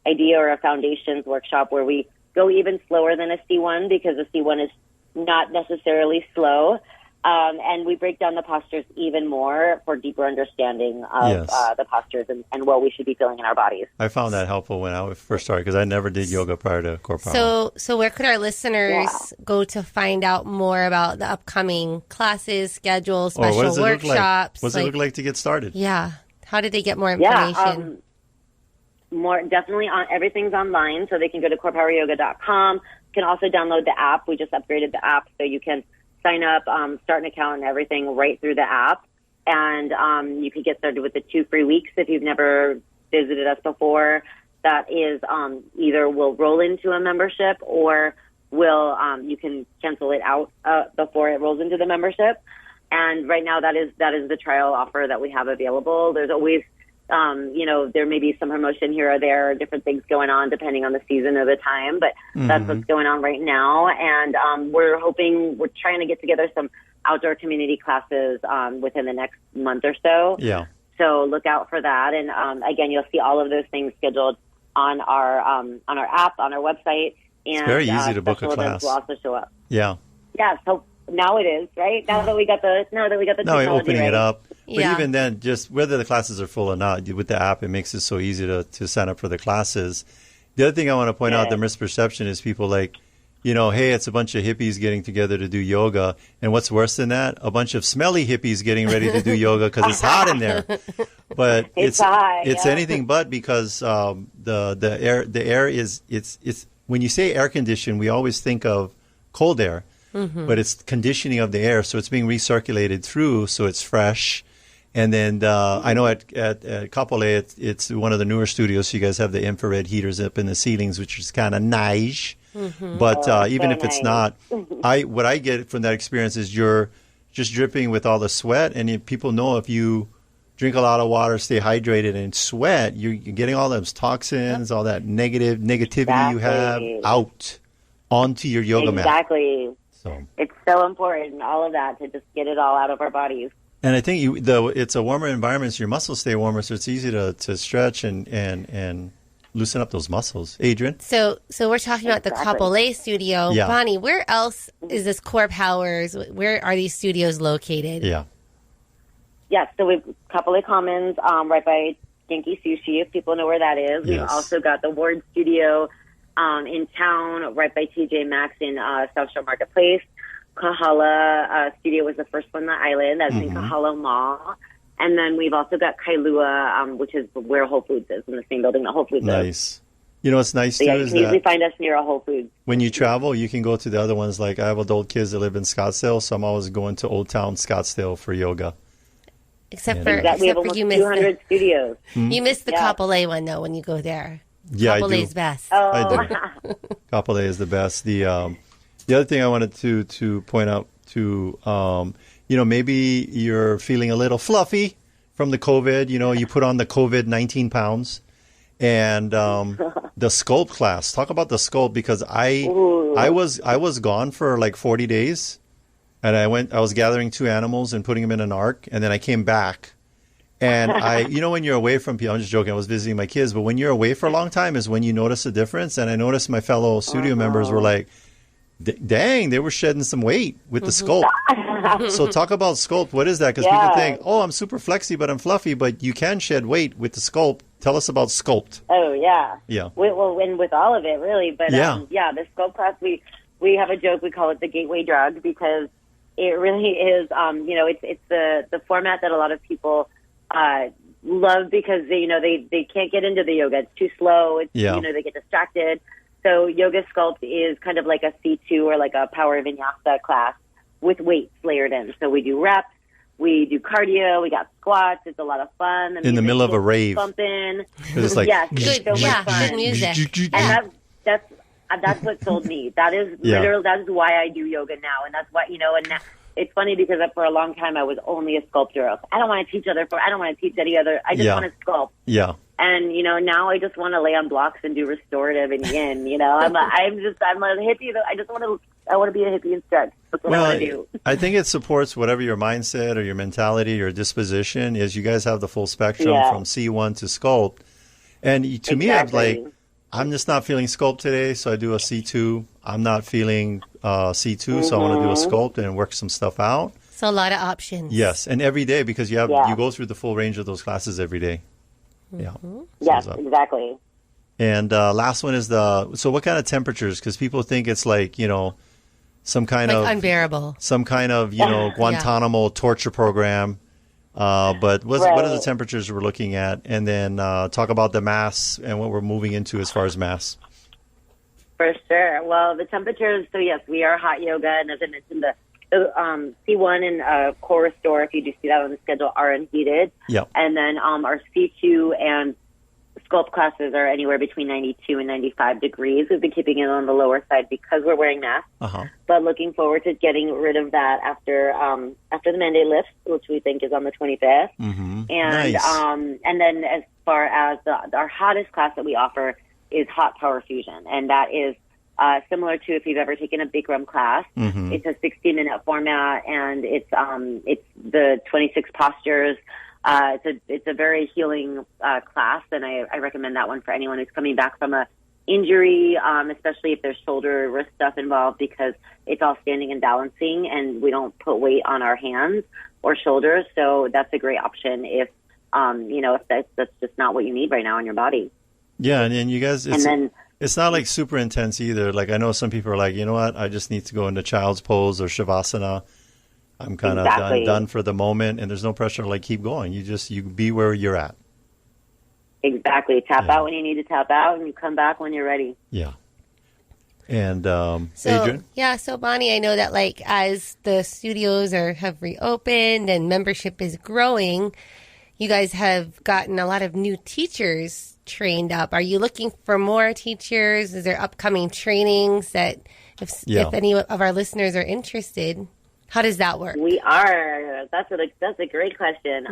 idea, or a foundations workshop where we go even slower than a C1 because a C1 is not necessarily slow. And we break down the postures even more for deeper understanding of the postures and what we should be feeling in our bodies. I found that helpful when I first started because I never did yoga prior to CorePower. So where could our listeners go to find out more about the upcoming classes, schedules, special workshops? What does it look like to get started? Yeah. How did they get more information? More definitely on everything's online, so they can go to CorePowerYoga.com. You can also download the app. We just upgraded the app, so you can sign up, start an account and everything right through the app. And you can get started with the 2 free weeks if you've never visited us before. That is either will roll into a membership or will you can cancel it out before it rolls into the membership. And right now that is the trial offer that we have available. There's always there may be some promotion here or there, different things going on depending on the season or the time, but that's what's going on right now. And we're trying to get together some outdoor community classes within the next month or so. Yeah. So look out for that. And again, you'll see all of those things scheduled on our app, on our website. And it's very easy to book a class. Will also show up. Yeah. Yeah. So now it is, right? Now that we got the technology opening it up. But Yeah. even then, just whether the classes are full or not, with the app, it makes it so easy to sign up for the classes. The other thing I want to point out, the misperception is people like, hey, it's a bunch of hippies getting together to do yoga. And what's worse than that? A bunch of smelly hippies getting ready to do yoga because it's hot in there. But it's hot, anything but, because the air is it's when you say air conditioned, we always think of cold air. But it's conditioning of the air, so it's being recirculated through, so it's fresh. And then I know at Kapolei, it's one of the newer studios, so you guys have the infrared heaters up in the ceilings, which is kind of nice. But even if it's not, what I get from that experience is you're just dripping with all the sweat, and people know if you drink a lot of water, stay hydrated, and sweat, you're getting all those toxins, all that negativity you have out onto your yoga mat. Exactly. So it's so important, all of that, to just get it all out of our bodies. And I think it's a warmer environment, so your muscles stay warmer, so it's easy to stretch and loosen up those muscles. Adrian? So we're talking about the Kapolei studio. Yeah. Bonnie, where else is this CorePowers? Where are these studios located? Yeah. Yes, so we've Kapolei Commons right by Genki Sushi, if people know where that is. We've also got the Ward Studio in town, right by TJ Maxx in South Shore Marketplace. Kahala Studio was the first one on the island. That's in Kahala Mall. And then we've also got Kailua, which is where Whole Foods is, in the same building that Whole Foods is. Nice. What's nice, so too, you is can usually that find us near a Whole Foods. when you travel, you can go to the other ones. Like, I have adult kids that live in Scottsdale, so I'm always going to Old Town Scottsdale for yoga. Except we have almost 200 studios. You missed the Kapolei one, though, when you go there. Yeah, Kapolei's best. Oh. I do. Kapolei is the best. The other thing I wanted to point out to, maybe you're feeling a little fluffy from the COVID. You put on the COVID 19 pounds, and the sculpt class. Talk about the sculpt, because I was gone for like 40 days, and I was gathering 2 animals and putting them in an ark, and then I came back. And when you're away from people, I'm just joking, I was visiting my kids, but when you're away for a long time is when you notice a difference. And I noticed my fellow studio members were like, dang, they were shedding some weight with the sculpt. So talk about sculpt. What is that? Because people think, I'm super flexy, but I'm fluffy, but you can shed weight with the sculpt. Tell us about sculpt. Oh, yeah. Yeah. Well, and with all of it, really. But, the sculpt class, we have a joke. We call it the gateway drug, because it really is, it's the format that a lot of people love, because they can't get into the yoga. It's too slow. It's, they get distracted. So yoga sculpt is kind of like a C2 or like a power vinyasa class with weights layered in. So we do reps, we do cardio, we got squats. It's a lot of fun. In the middle of a rave. Bumping. It's like, good music. And that's what sold me. That is literally, that is why I do yoga now. And that's why, and now, it's funny because for a long time I was only a sculptor. I don't want to teach I don't want to teach any other. I just want to sculpt. Yeah. And now I just want to lay on blocks and do restorative and yin. I'm a hippie. I want to be a hippie and stretch. That's what I want to do. I think it supports whatever your mindset or your mentality or disposition is. You guys have the full spectrum from C1 to sculpt. And to me, I'm like, I'm just not feeling sculpt today, so I do a C2. I'm not feeling C2, so I want to do a sculpt and work some stuff out. So a lot of options. Yes, and every day because you go through the full range of those classes every day. Yeah. Yes, exactly. And last one is so what kind of temperatures? Because people think it's like, some kind of unbearable, some kind of, Guantanamo torture program. But what are the temperatures we're looking at? And then talk about the mass and what we're moving into as far as mass. For sure. Well, the temperatures, so yes, we are hot yoga. And as I mentioned, the C1 and core restore, if you do see that on the schedule, are unheated. Yep. And then our C2 and sculpt classes are anywhere between 92 and 95 degrees. We've been keeping it on the lower side because we're wearing masks. But looking forward to getting rid of that after the mandate lifts, which we think is on the 25th. And Nice. And then as far as our hottest class that we offer is Hot Power Fusion, and that is similar to if you've ever taken a Bikram class. It's a 60-minute format, and it's the 26 postures. It's a very healing class, and I recommend that one for anyone who's coming back from a injury, especially if there's shoulder wrist stuff involved, because it's all standing and balancing, and we don't put weight on our hands or shoulders. So that's a great option if if that's just not what you need right now in your body. Yeah, and you guys, it's not like super intense either. Like I know some people are like, you know what, I just need to go into child's pose or shavasana. I'm kind of done for the moment, and there's no pressure to like keep going. You be where you're at. Exactly. Tap out when you need to tap out, and you come back when you're ready. Yeah. And Adrian? Yeah, so Bonnie, I know that like as the studios have reopened and membership is growing, you guys have gotten a lot of new teachers trained up. Are you looking for more teachers? Is there upcoming trainings that if any of our listeners are interested? How does that work? We are. That's a great question.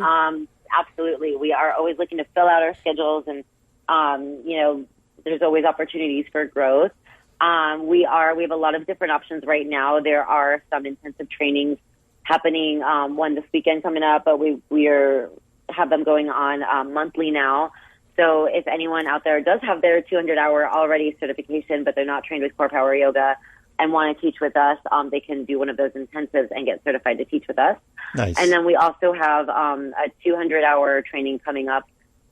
Absolutely. We are always looking to fill out our schedules, and there's always opportunities for growth. We have a lot of different options right now. There are some intensive trainings happening. One this weekend coming up, but we have them going on monthly now. So if anyone out there does have their 200-hour already certification, but they're not trained with CorePower Yoga and want to teach with us, they can do one of those intensives and get certified to teach with us. Nice. And then we also have a 200-hour training coming up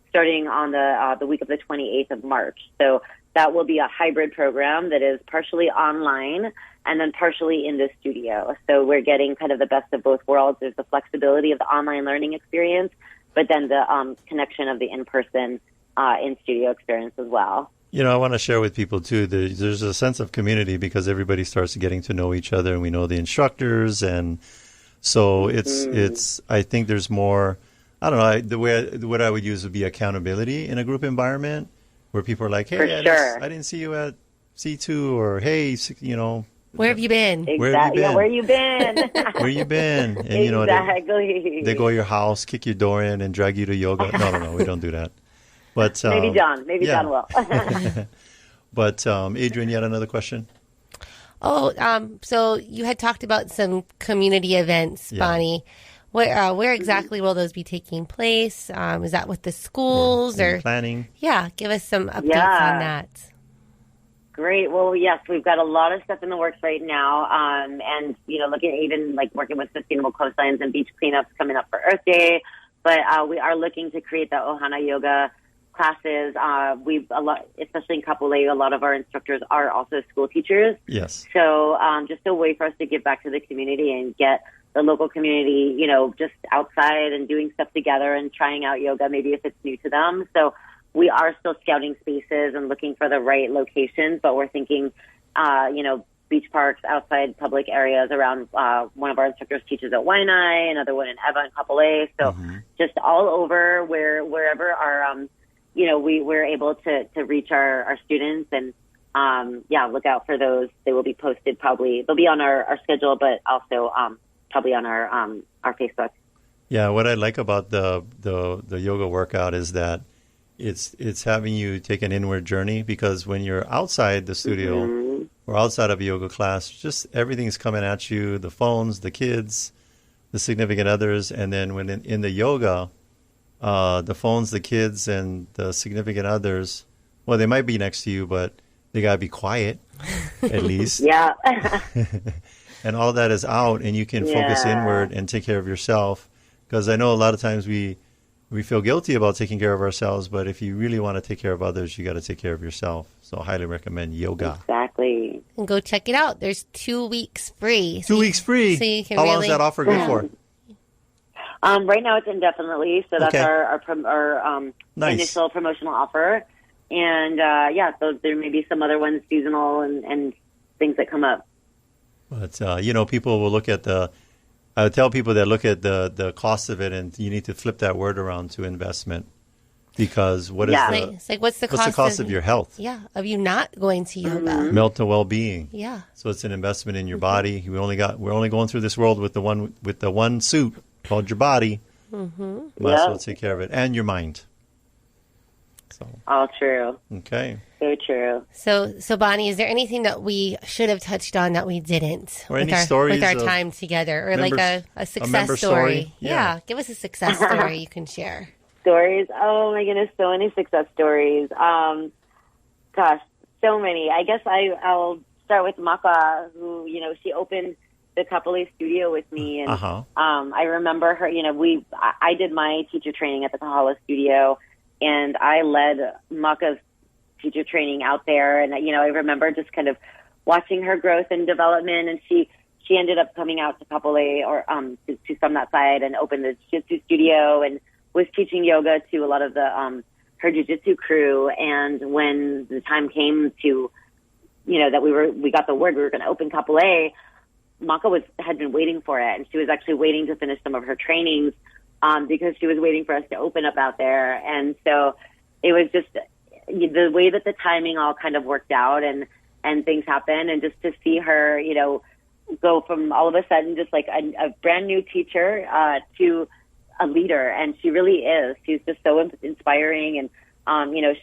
starting on the week of the 28th of March. So that will be a hybrid program that is partially online and then partially in the studio. So we're getting kind of the best of both worlds. There's the flexibility of the online learning experience, but then the connection of the in-person in-studio experience as well. I want to share with people, too, there's a sense of community because everybody starts getting to know each other, and we know the instructors. And so it's I think there's more, I don't know, what I would use would be accountability in a group environment where people are like, hey, I didn't see you at C2, or hey, where have you been? Exactly. Where have you been? Where you been? And, exactly. They go to your house, kick your door in, and drag you to yoga. No, we don't do that. But maybe John will. But Adrian, you had another question? So you had talked about some community events, Bonnie. Where exactly will those be taking place? Is that with the schools or planning? Yeah, give us some updates on that. Great. Well, yes, we've got a lot of stuff in the works right now, and looking at even like working with sustainable coastlines and beach cleanups coming up for Earth Day. But we are looking to create the Ohana Yoga classes. Especially in Kapolei, a lot of our instructors are also school teachers. Yes. So just a way for us to give back to the community and get the local community, just outside and doing stuff together and trying out yoga, maybe if it's new to them. So we are still scouting spaces and looking for the right locations, but we're thinking, beach parks, outside public areas around. One of our instructors teaches at Waianae, another one in Eva and Kapolei. So just all over wherever our we're able to reach our students, and look out for those. They will be posted probably. They'll be on our schedule, but also probably on our Facebook. Yeah, what I like about the yoga workout is that it's having you take an inward journey, because when you're outside the studio or outside of a yoga class, just everything's coming at you, the phones, the kids, the significant others, and then when in the yoga, the phones, the kids, and the significant others Well, they might be next to you, but they got to be quiet, at least. Yeah. And all that is out, and you can focus inward and take care of yourself. Because I know a lot of times we feel guilty about taking care of ourselves, but if you really want to take care of others, you got to take care of yourself. So I highly recommend yoga. Exactly. And go check it out. There's 2 weeks free. 2 weeks free? So you can How long is that offer good for? Right now it's indefinitely, so that's Okay. our Nice. initial promotional offer. And so there may be some other ones seasonal and things that come up. But, people will look at I would tell people that look at the cost of it, and you need to flip that word around to investment. Because it's like what's the cost of your health? Yeah, of you not going to yoga. Mental well-being. Yeah. So it's an investment in your body. We're only going through this world with the one suit called your body. Mm-hmm. Might as well take care of it, and your mind. So. All true. Okay. So true. So Bonnie, is there anything that we should have touched on that we didn't? Or any stories with our of time together, or members- like a success member story? Yeah, give us a success story you can share. Stories. Oh my goodness, so many success stories. Gosh, so many. I guess I'll start with Maka, who she opened the Kapolei studio with me, and I remember her. I did my teacher training at the Kahala studio, and I led Maka's teacher training out there, and I remember just kind of watching her growth and development, and she ended up coming out to Kapolei or to some that side and opened the jiu-jitsu studio and was teaching yoga to a lot of the her jiu-jitsu crew. And when the time came to that we got the word we were going to open Kapolei, Maka had been waiting for it, and she was actually waiting to finish some of her trainings because she was waiting for us to open up out there. And so it was just the way that the timing all kind of worked out and things happened, and just to see her, go from all of a sudden just like a brand new teacher to a leader. And she really is. She's just so inspiring. And,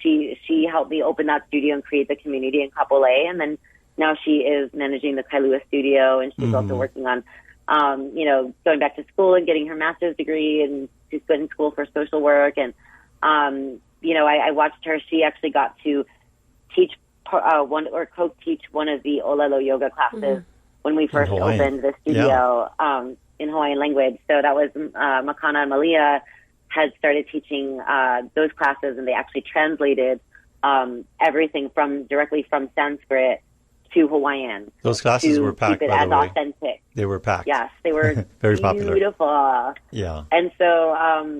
she helped me open that studio and create the community in Kapolei. And then now she is managing the Kailua studio, and she's also working on, going back to school and getting her master's degree, and she's good in school for social work. And, I watched her. She actually got to teach co-teach one of the Olelo yoga classes when we first opened the studio in Hawaiian language. So that was Makana and Malia had started teaching those classes, and they actually translated everything directly from Sanskrit to Hawaiian. Those classes were packed, keep it by as the way. authentic. They were packed. Yes, they were very popular. Beautiful. Yeah. And so,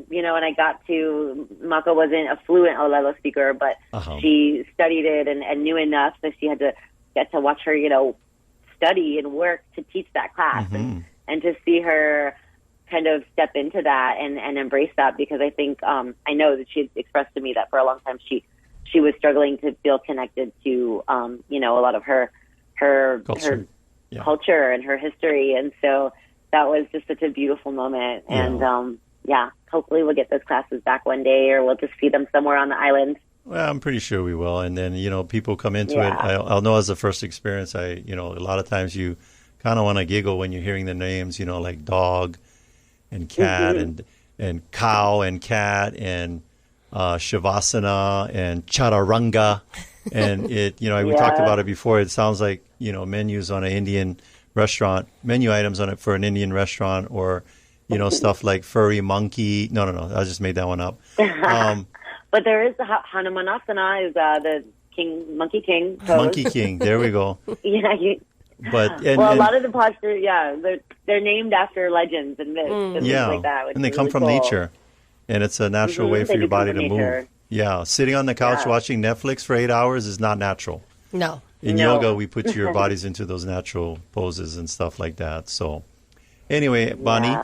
when I got to, Maka wasn't a fluent Olelo speaker, but she studied it and knew enough that she had to get to watch her, study and work to teach that class, and to see her kind of step into that and embrace that, because I think, I know that she had expressed to me that for a long time she was struggling to feel connected to, a lot of her culture and her history. And so that was just such a beautiful moment. And, hopefully we'll get those classes back one day, or we'll just see them somewhere on the island. Well, I'm pretty sure we will. And then, people come into it. I'll know as a first experience, a lot of times you kind of want to giggle when you're hearing the names, like dog and cat and cow and cat and Shavasana and Chaturanga. And we talked about it before. It sounds like, menus on an Indian restaurant, menu items on it for an Indian restaurant, or, stuff like furry monkey. No. I just made that one up. But there is the Hanumanasana, is the king, Monkey King pose. Monkey King. There we go. A lot of the postures, they're named after legends and myths and things like that. And they come from nature. And it's a natural way for your body to move. Yeah, sitting on the couch watching Netflix for 8 hours is not natural. No. In yoga, we put your bodies into those natural poses and stuff like that. So, anyway, Bonnie.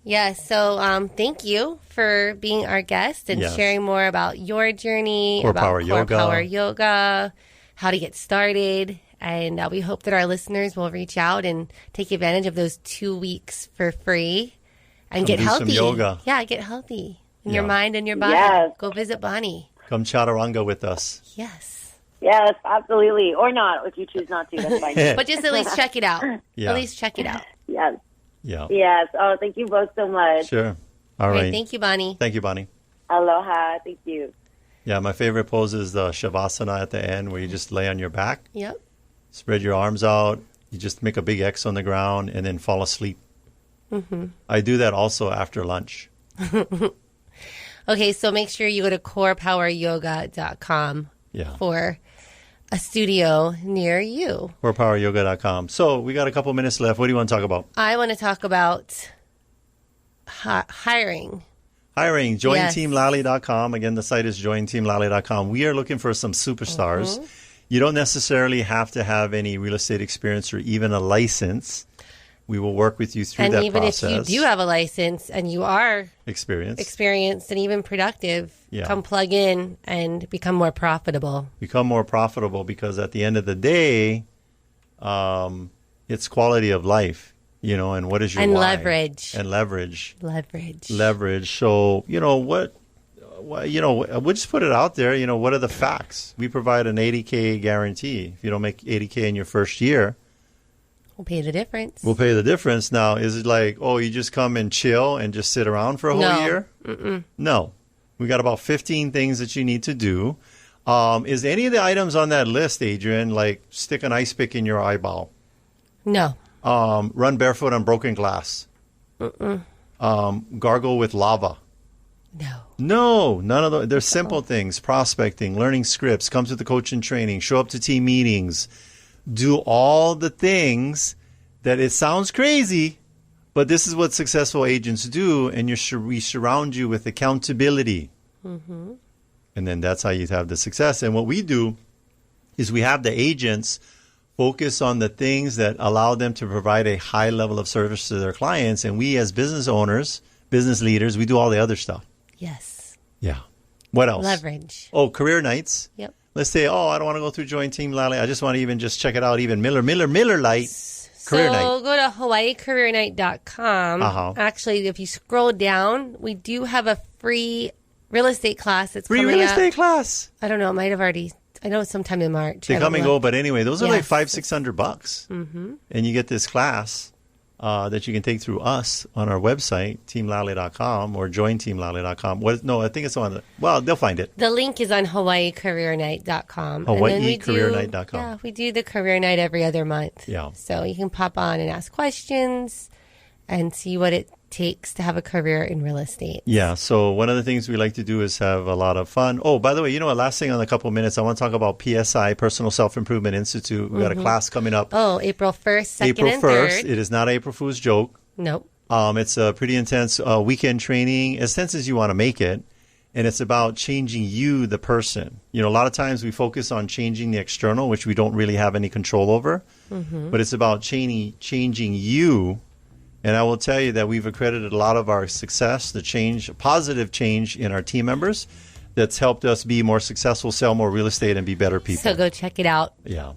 Yes. So, thank you for being our guest and sharing more about your journey, about CorePower Yoga, how to get started. And we hope that our listeners will reach out and take advantage of those 2 weeks for free and get healthy. Some yoga. Yeah, get healthy in your mind and your body. Yes. Go visit Bonnie. Come Chaturanga with us. Yes. Yes, absolutely. Or not, if you choose not to. That's fine. But just at least check it out. Yeah. At least check it out. Yes. Yeah. Yes. Oh, thank you both so much. Sure. All right. Thank you, Bonnie. Thank you, Bonnie. Aloha. Thank you. Yeah, my favorite pose is the Shavasana at the end where you just lay on your back. Yep. Spread your arms out. You just make a big X on the ground and then fall asleep. Mm-hmm. I do that also after lunch. Okay, so make sure you go to CorePowerYoga.com for a studio near you. CorePowerYoga.com. So we got a couple minutes left. What do you want to talk about? I want to talk about hiring. Hiring. JoinTeamLally.com. Again, the site is JoinTeamLally.com. We are looking for some superstars. Mhm. You don't necessarily have to have any real estate experience or even a license. We will work with you through that process. And even if you do have a license and you are experienced and even productive, come plug in and become more profitable. Become more profitable because at the end of the day, it's quality of life, and what is your why? Leverage. And leverage. Leverage. So, we'll just put it out there. What are the facts? We provide an 80K guarantee. If you don't make 80K in your first year, we'll pay the difference. We'll pay the difference. Now, is it like, you just come and chill and just sit around for a whole year? Mm-mm. No. We got about 15 things that you need to do. Is any of the items on that list, Adrian, like stick an ice pick in your eyeball? No. Run barefoot on broken glass? Mm-mm. Gargle with lava? No, none of those. They're simple things. Prospecting, learning scripts, come to the coaching training, show up to team meetings. Do all the things that it sounds crazy, but this is what successful agents do, and we surround you with accountability. Mm-hmm. And then that's how you have the success. And what we do is we have the agents focus on the things that allow them to provide a high level of service to their clients, and we as business owners, business leaders, we do all the other stuff. Yes. Yeah. What else? Leverage. Oh, career nights. Yep. Let's say, I don't want to go through Join Team Lally. I just want to even just check it out. Even Miller Lite Career Night. So go to HawaiiCareerNight.com. Actually, if you scroll down, we do have a free real estate class that's coming up. Free real estate class? I don't know. It might have already. I know it's sometime in March. They come and go, but anyway, those are like $500-$600. Mm-hmm. And you get this class that you can take through us on our website, teamlally.com or jointeamlally.com. I think it's on they'll find it. The link is on HawaiiCareerNight.com. HawaiiCareerNight.com. Yeah, we do the career night every other month. Yeah. So you can pop on and ask questions and see what it takes to have a career in real estate. Yeah. So one of the things we like to do is have a lot of fun. Oh, by the way, last thing on a couple of minutes, I want to talk about PSI, Personal Self-Improvement Institute. We got a class coming up. Oh, April 1st, 2nd, April and 1st. 3rd. It is not April Fool's joke. Nope. It's a pretty intense weekend training, as intense as you want to make it. And it's about changing you, the person. A lot of times we focus on changing the external, which we don't really have any control over. Mm-hmm. But it's about changing you. And I will tell you that we've accredited a lot of our success, positive change in our team members that's helped us be more successful, sell more real estate, and be better people. So go check it out. Yeah.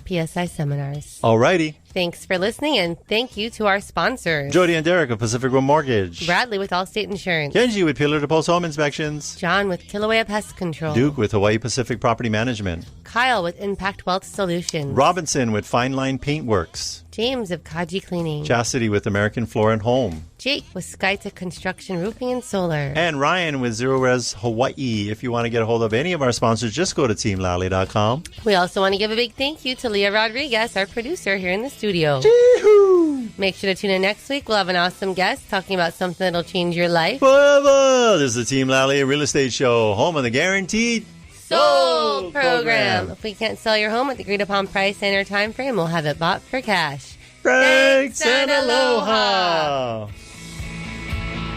PSI Seminars. All righty. Thanks for listening, and thank you to our sponsors. Jody and Derek of Pacific Rim Mortgage. Bradley with Allstate Insurance. Kenji with Pillar to Post Home Inspections. John with Kilauea Pest Control. Duke with Hawaii Pacific Property Management. Kyle with Impact Wealth Solutions. Robinson with Fine Line Paintworks. James of Kaji Cleaning. Chastity with American Floor and Home. Jake with Skytech Construction Roofing and Solar. And Ryan with Zero Res Hawaii. If you want to get a hold of any of our sponsors, just go to teamlally.com. We also want to give a big thank you to Leah Rodriguez, our producer here in the studio. Chee-hoo! Make sure to tune in next week. We'll have an awesome guest talking about something that'll change your life. Forever! This is the Team Lally Real Estate Show, home of the guaranteed sold program. If we can't sell your home at the agreed upon price and or time frame, we'll have it bought for cash. Thanks and aloha!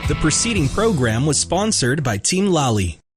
The preceding program was sponsored by Team Lally.